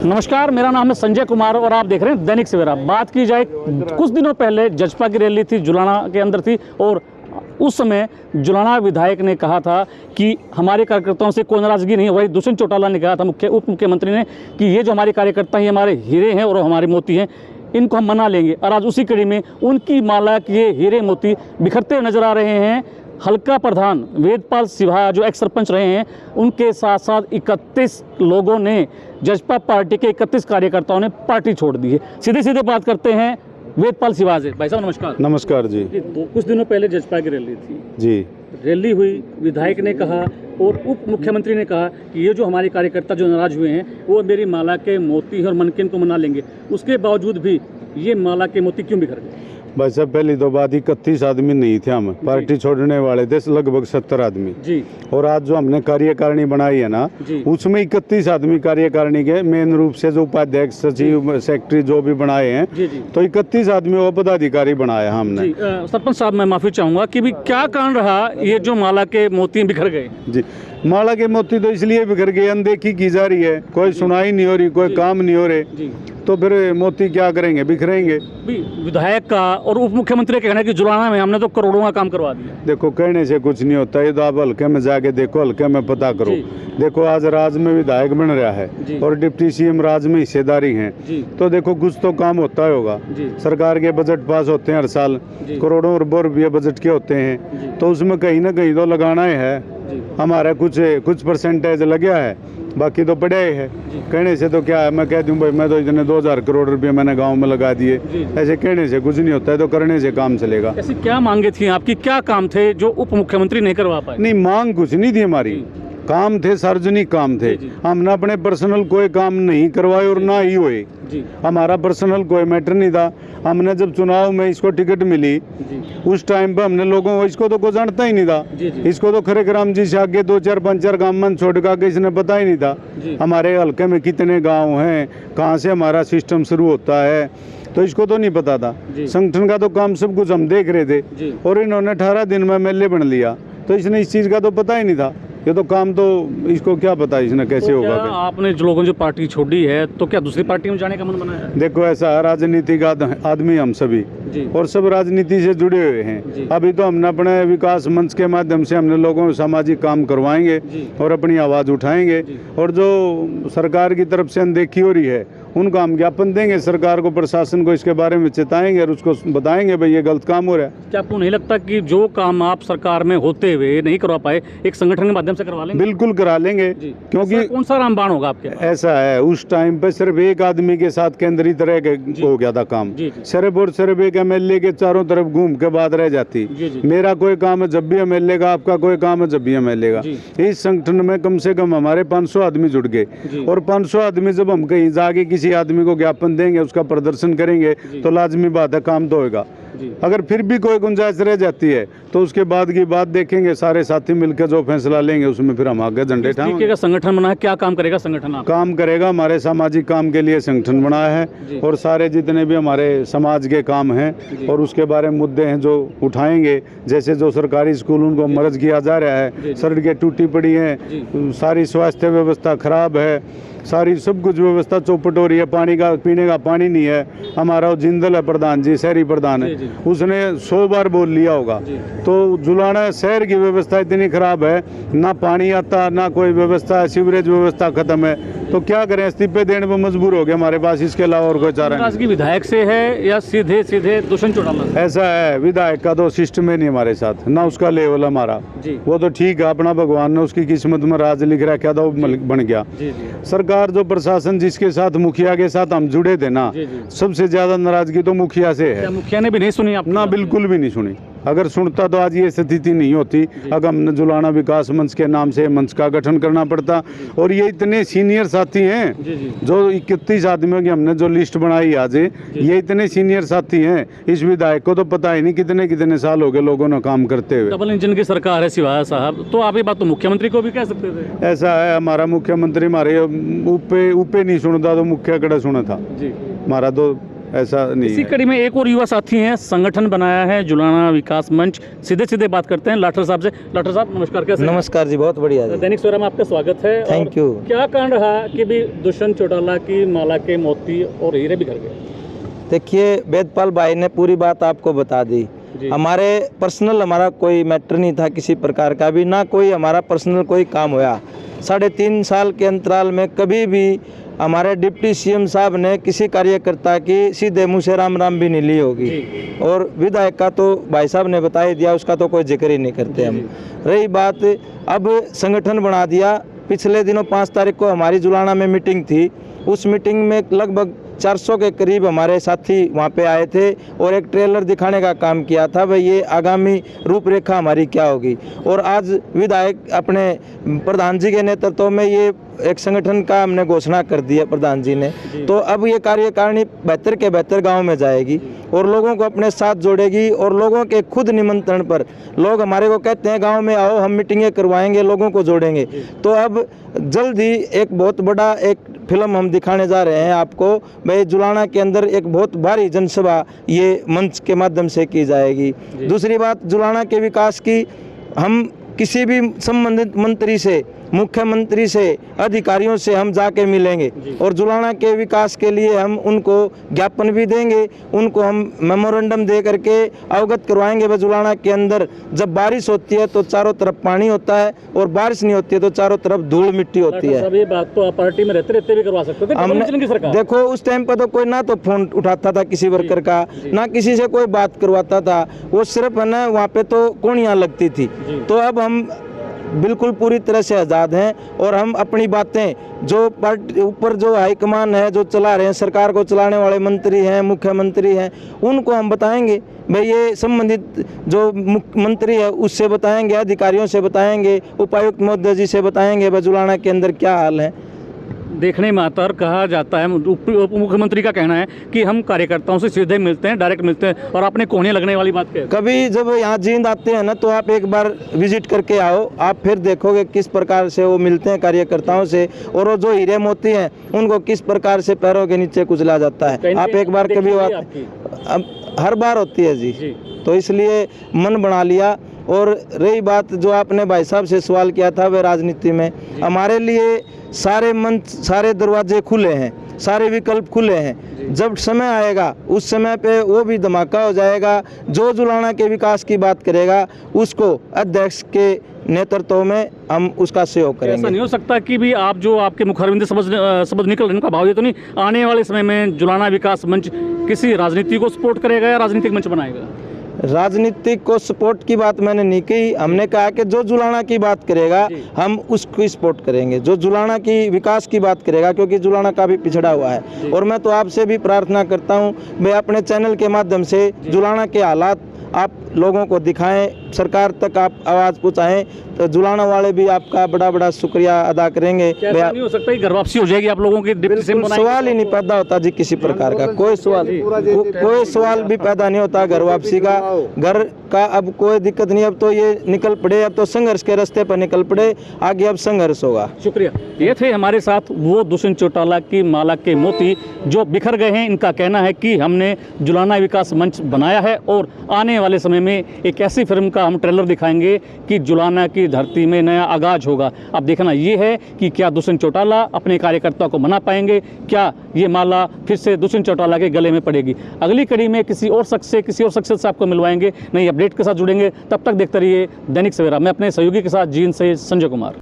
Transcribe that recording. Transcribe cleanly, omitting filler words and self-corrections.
नमस्कार, मेरा नाम है संजय कुमार और आप देख रहे हैं दैनिक सवेरा। बात की जाए, कुछ दिनों पहले जजपा की रैली थी, जुलाना के अंदर थी और उस समय जुलाना विधायक ने कहा था कि हमारे कार्यकर्ताओं से कोई नाराजगी नहीं। वही दुष्यंत चौटाला ने कहा था, उप मुख्यमंत्री ने, कि ये जो हमारे कार्यकर्ता हैं, हमारे हीरे हैं और हमारे मोती हैं, इनको हम मना लेंगे। और आज उसी कड़ी में उनकी माला के हीरे मोती बिखरते हुए नजर आ रहे हैं। हल्का प्रधान वेदपाल सिवाहा जो एक्स सरपंच रहे हैं, उनके साथ साथ 31 लोगों ने, जजपा पार्टी के 31 कार्यकर्ताओं ने पार्टी छोड़ दी है। सीधे सीधे बात करते हैं वेदपाल सिवाहा से। भाई साहब नमस्कार। नमस्कार जी। कुछ दिनों पहले जजपा की रैली थी जी, रैली हुई, विधायक ने कहा और उप मुख्यमंत्री ने कहा कि ये जो हमारे कार्यकर्ता जो नाराज हुए हैं, वो मेरी माला के मोती और मनके को मना लेंगे। उसके बावजूद भी ये माला के मोती क्यों बिखर गए? भाई साहब, पहली तो बात, 31 आदमी नहीं थे हम, पार्टी छोड़ने वाले थे लगभग 70 आदमी जी। और आज जो हमने कार्यकारिणी बनाई है ना, उसमें 31 आदमी कार्यकारिणी के मेन रूप से जो उपाध्यक्ष, सचिव, सेक्रेटरी जो भी बनाए हैं जी। तो 31 आदमी वो पदाधिकारी बनाया हमने। सरपंच साहब, मैं माफी चाहूंगा कि भी क्या कारण रहा ये जो माला के मोती बिखर गए? जी, माला के मोती तो इसलिए बिखर गए, अनदेखी की जा रही है, कोई सुनाई नहीं हो रही, कोई काम नहीं हो रहे, तो फिर मोती क्या करेंगे, बिखरेंगे। विधायक का और उप मुख्यमंत्री का कहना है कि जुलाना में हमने तो करोड़ों का काम करवा दिया। देखो, कहने से कुछ नहीं होता, ये तो आप हल्के में जाके देखो, हल्के में पता करो। देखो, आज राज्य में विधायक बन रहा है और डिप्टी सीएम राज्य में हिस्सेदारी है, तो देखो कुछ तो काम होता होगा। सरकार के बजट पास होते हैं हर साल, करोड़ों अरबों रुपये बजट के होते हैं, तो उसमें कहीं ना कहीं तो लगाना ही है। हमारा कुछ परसेंटेज लगा है, बाकी तो पड़े है। कहने से तो क्या है, मैं कह दूं भाई मैं तो इतने 2000 करोड़ रुपए मैंने गांव में लगा दिए, ऐसे कहने से कुछ नहीं होता है, तो करने से काम चलेगा। ऐसी क्या मांगे थी आपकी, क्या काम थे जो उप मुख्यमंत्री नहीं करवा पाए? नहीं, मांग कुछ नहीं थी हमारी, काम थे सार्वजनिक काम थे। हमने अपने पर्सनल कोई काम नहीं करवाए और ना ही हुए। हमारा पर्सनल कोई मैटर नहीं था। हमने जब चुनाव में इसको टिकट मिली, उस टाइम पे हमने लोगों को, इसको तो कोई जानता ही नहीं था, इसको तो खरे राम जी से आगे 2-4 5-4 गाँव मन छोड़ के इसने पता ही नहीं था हमारे हल्के में कितने गाँव हैं, कहाँ से हमारा सिस्टम शुरू होता है, तो इसको तो नहीं पता था। संगठन का तो काम सब कुछ हम देख रहे थे और इन्होंने 18 दिन में MLA बन लिया, तो इसने इस चीज़ का तो पता ही नहीं था। ये तो काम तो इसको क्या पता इसने कैसे तो होगा। आपने जो लोगों जो पार्टी छोड़ी है, तो क्या दूसरी पार्टी में जाने का मन बना है? देखो, ऐसा है, राजनीतिक आदमी हम सभी और सब राजनीति से जुड़े हुए हैं। अभी तो हमने अपने विकास मंच के माध्यम से हमने लोगों को सामाजिक काम करवाएंगे और अपनी आवाज़ उठाएंगे, और जो सरकार की तरफ से अनदेखी हो रही है उनको हम ज्ञापन देंगे, सरकार को, प्रशासन को इसके बारे में चेताएंगे और उसको बताएंगे भाई ये गलत काम हो रहा है। क्या आपको नहीं लगता कि जो काम आप सरकार में होते हुए नहीं करवा पाए, एक संगठन के माध्यम से करवा लेंगे? बिल्कुल करा लेंगे, क्योंकि कौन सा रामबाण होगा आपके? ऐसा है, उस टाइम पे सिर्फ एक आदमी के साथ केंद्रित रह के हो गया था काम। सिर्फ और सिर्फ एक MLA के चारों तरफ घूम के बात रह जाती। मेरा कोई काम है जब भी MLA का, आपका कोई काम है जब भी MLA का। इस संगठन में कम से कम हमारे 500 आदमी जुड़ गए, और 500 आदमी जब हम कहीं जाके किसी आदमी को ज्ञापन देंगे, उसका प्रदर्शन करेंगे, तो लाजमी बात है काम तो होगा। अगर फिर भी कोई गुंजाइश रह जाती है तो उसके बाद की बात देखेंगे, सारे साथी मिलकर जो फैसला लेंगे उसमें फिर हम आगे झंडे उठाएंगे। संगठन बना है, क्या काम करेगा संगठन? काम करेगा, हमारे सामाजिक काम के लिए संगठन बनाया है, और सारे जितने भी हमारे समाज के काम हैं और उसके बारे में मुद्दे हैं जो उठाएंगे। जैसे जो सरकारी स्कूल उनको मर्ज किया जा रहा है, सड़कें टूटी पड़ी हैं, सारी स्वास्थ्य व्यवस्था खराब है, सारी सब कुछ व्यवस्था चौपट हो रही है, पानी का, पीने का पानी नहीं है। हमारा जिंदल है प्रधान जी, शहरी प्रधान है, उसने 100 बार बोल लिया होगा। तो जुलाना शहर की व्यवस्था इतनी खराब है, ना पानी आता, ना कोई व्यवस्था है, सीवरेज व्यवस्था खत्म है, तो क्या करें, इस्तीफे देने पर मजबूर हो गए हमारे पास, इसके अलावा और कोई चारा नहीं। विधायक से है या सीधे सीधे दुष्यंत चौटाला? ऐसा है, विधायक का तो सिस्टम है नहीं हमारे साथ, ना उसका लेवल हमारा। वो तो ठीक है, अपना भगवान ने उसकी किस्मत में राज लिख रखा था, वो बन गया। सरकार जो प्रशासन जिसके साथ, मुखिया के साथ हम जुड़े थे ना, सबसे ज्यादा नाराजगी तो मुखिया से है। मुखिया ने भी नहीं सुनी आपने? ना, बिल्कुल भी नहीं सुनी। अगर सुनता तो आज ये स्थिति नहीं होती। अगर हमने जुलाना विकास मंच के नाम से मंच का गठन करना पड़ता, और ये इतने सीनियर साथी हैं जो 31 आदमियों की हमने जो लिस्ट बनाई आज, ये इतने सीनियर साथी हैं, इस विधायक को तो पता ही नहीं कितने कितने साल हो गए लोगों ने काम करते हुए। डबल इंजन की सरकार है सिवाहा साहब, तो आप ये बात तो मुख्यमंत्री को भी कह सकते थे। ऐसा है, हमारा मुख्यमंत्री हमारे ऊपे नहीं सुनता तो मुख्य कड़ा सुना था। हमारा तो ऐसा नहीं इसी है। कड़ी में एक और युवा साथी हैं, संगठन बनाया है जुलाना विकास मंच। सीधे सीधे बात करते हैं लाठर साहब से। लाठर साहब नमस्कार, कैसे हैं? नमस्कार जी, बहुत बढ़िया जी। दैनिक सवेरा में आपका स्वागत है। Thank और you। क्या कारण रहा कि भी दुष्यंत चौटाला की माला के मोती और हीरे बिखर गए? देखिए, वेदपाल भाई ने पूरी बात आपको बता दी। जी। हमारे पर्सनल हमारा कोई मैटर नहीं था किसी प्रकार का भी, ना कोई हमारा पर्सनल कोई काम होया। 3.5 साल के अंतराल में कभी भी हमारे डिप्टी सीएम साहब ने किसी कार्यकर्ता की सीधे मुँह से राम राम भी नहीं ली होगी। और विधायक का तो भाई साहब ने बता ही दिया, उसका तो कोई जिक्र ही नहीं करते हम। रही बात, अब संगठन बना दिया। पिछले दिनों 5 तारीख को हमारी जुलाना में मीटिंग थी। उस मीटिंग में लगभग 400 के करीब हमारे साथी वहाँ पे आए थे और एक ट्रेलर दिखाने का काम किया था, भाई ये आगामी रूपरेखा हमारी क्या होगी। और आज विधायक अपने प्रधान जी के नेतृत्व में ये एक संगठन का हमने घोषणा कर दी है प्रधान जी ने। तो अब ये कार्यकारिणी बेहतर के बेहतर गांव में जाएगी और लोगों को अपने साथ जोड़ेगी। और लोगों के खुद निमंत्रण पर लोग हमारे को कहते हैं गांव में आओ, हम मीटिंगें करवाएंगे, लोगों को जोड़ेंगे। तो अब जल्द ही एक बहुत बड़ा एक फिल्म हम दिखाने जा रहे हैं आपको। भाई जुलाना के अंदर एक बहुत भारी जनसभा ये मंच के माध्यम से की जाएगी। दूसरी बात, जुलाना के विकास की हम किसी भी संबंधित मंत्री से, मुख्यमंत्री से, अधिकारियों से हम जाके मिलेंगे और जुलाना के विकास के लिए हम उनको ज्ञापन भी देंगे। उनको हम मेमोरेंडम दे करके अवगत करवाएंगे। वह जुलाना के अंदर जब बारिश होती है तो चारों तरफ पानी होता है और बारिश नहीं होती है तो चारों तरफ धूल मिट्टी होती है। ये बात तो आप पार्टी में रहते रहते भी करवा सकते थे। हमने देखो उस टाइम पर तो कोई ना तो फोन उठाता था किसी वर्कर का, ना किसी से कोई बात करवाता था। वो सिर्फ है ना वहाँ पे तो कोनियाँ लगती थी। तो अब हम बिल्कुल पूरी तरह से आज़ाद हैं और हम अपनी बातें जो पार्टी ऊपर जो हाईकमान है, जो चला रहे हैं, सरकार को चलाने वाले मंत्री हैं, मुख्यमंत्री हैं, उनको हम बताएंगे। भाई ये संबंधित जो मुख्यमंत्री है उससे बताएंगे, अधिकारियों से बताएंगे, उपायुक्त महोदय जी से बताएंगे भाई जुलाना के अंदर क्या हाल है। देखने में आता और कहा जाता है, उप मुख्यमंत्री का कहना है कि हम कार्यकर्ताओं से सीधे मिलते हैं, डायरेक्ट मिलते हैं। और आपने कोने लगने वाली बात कही। कभी जब यहाँ जींद आते हैं ना तो आप एक बार विजिट करके आओ, आप फिर देखोगे किस प्रकार से वो मिलते हैं कार्यकर्ताओं से। और वो जो हीरे मोती हैं उनको किस प्रकार से पैरों के नीचे कुचला जाता है। आप एक बार कभी अब हर बार होती है जी। तो इसलिए मन बना लिया। और रही बात जो आपने भाई साहब से सवाल किया था, वह राजनीति में हमारे लिए सारे मंच, सारे दरवाजे खुले हैं, सारे विकल्प खुले हैं। जब समय आएगा उस समय पे वो भी धमाका हो जाएगा। जो जुलाना के विकास की बात करेगा उसको अध्यक्ष के नेतृत्व में हम उसका सहयोग करेंगे। ऐसा नहीं हो सकता कि भी आप जो आपके मुखारबिंद शब्द निकल रहे हैं उनका भाव ये तो नहीं, आने वाले समय में जुलाना विकास मंच किसी राजनीति को सपोर्ट करेगा या राजनीतिक मंच बनाएगा? राजनीतिक को सपोर्ट की बात मैंने नहीं कही। हमने कहा कि जो जुलाना की बात करेगा हम उसको सपोर्ट करेंगे, जो जुलाना की विकास की बात करेगा, क्योंकि जुलाना काफ़ी पिछड़ा हुआ है। और मैं तो आपसे भी प्रार्थना करता हूं, मैं अपने चैनल के माध्यम से जुलाना के हालात आप लोगों को दिखाएं, सरकार तक आप आवाज़ पहुँचाएं, तो जुलाना वाले भी आपका बड़ा बड़ा शुक्रिया अदा करेंगे। ऐसा नहीं हो सकता कि घर वापसी हो जाएगी आप लोगों की? सवाल ही नहीं पैदा होता जी किसी प्रकार का, कोई सवाल भी पैदा नहीं होता घर वापसी का। घर का अब कोई दिक्कत नहीं, अब तो ये निकल पड़े, अब तो संघर्ष के रास्ते पर निकल पड़े, आगे अब संघर्ष होगा। शुक्रिया। ये थे हमारे साथ वो दुष्यंत चौटाला की माला के मोती जो बिखर गए हैं। इनका कहना है कि हमने जुलाना विकास मंच बनाया है और आने वाले समय में एक ऐसी फिल्म का हम ट्रेलर दिखाएंगे कि जुलाना की धरती में नया आगाज होगा। अब देखना ये है कि क्या दुष्यंत चौटाला अपने कार्यकर्ताओं को मना पाएंगे, क्या ये माला फिर से दुष्यंत चौटाला के गले में पड़ेगी। अगली कड़ी में किसी और शख्स से आपको मिलवाएंगे, नई अपडेट के साथ जुड़ेंगे। तब तक देखते रहिए दैनिक सवेरा। मैं अपने सहयोगी के साथ जींद से संजय कुमार।